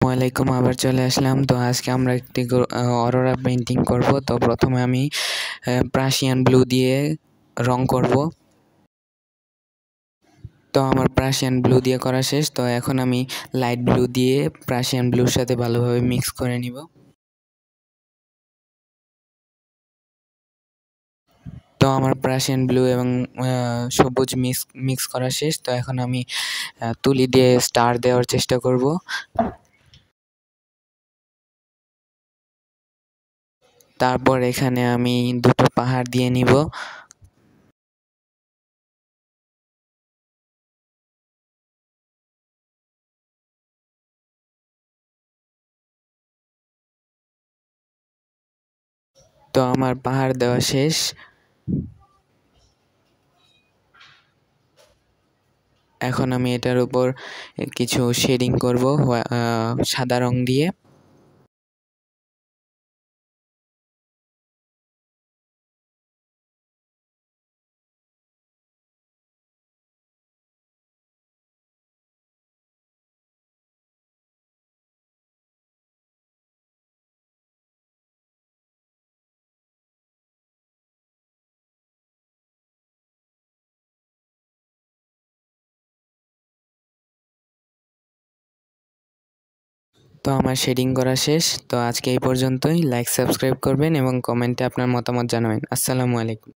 ওয়ালাইকুম আবার চলে আসলাম। তো আজকে আমরা একটি অরোরা পেন্টিং করব। তো প্রথমে আমি প্রাশিয়ান ব্লু দিয়ে রং করব। তো আমার প্রাশিয়ান ব্লু দিয়ে করা শেষ। তো এখন আমি লাইট ব্লু দিয়ে প্রাশিয়ান ব্লুর সাথে ভালোভাবে মিক্স করে নিব। তো আমার প্রাশিয়ান ব্লু এবং সবুজ মিক্স করা শেষ। তো এখন আমি তুলি দিয়ে স্টার দেওয়ার চেষ্টা করব। তারপর এখানে আমি দুটো পাহাড় দিয়ে নিব। তো আমার পাহাড় দেওয়া শেষ। এখন আমি এটার উপর কিছু শেডিং করব সাদা রং দিয়ে। তো আমার শেডিং করা শেষ। তো আজকে এই পর্যন্তই। লাইক সাবস্ক্রাইব করবেন এবং কমেন্টে আপনার মতামত জানাবেন। আসসালামু আলাইকুম।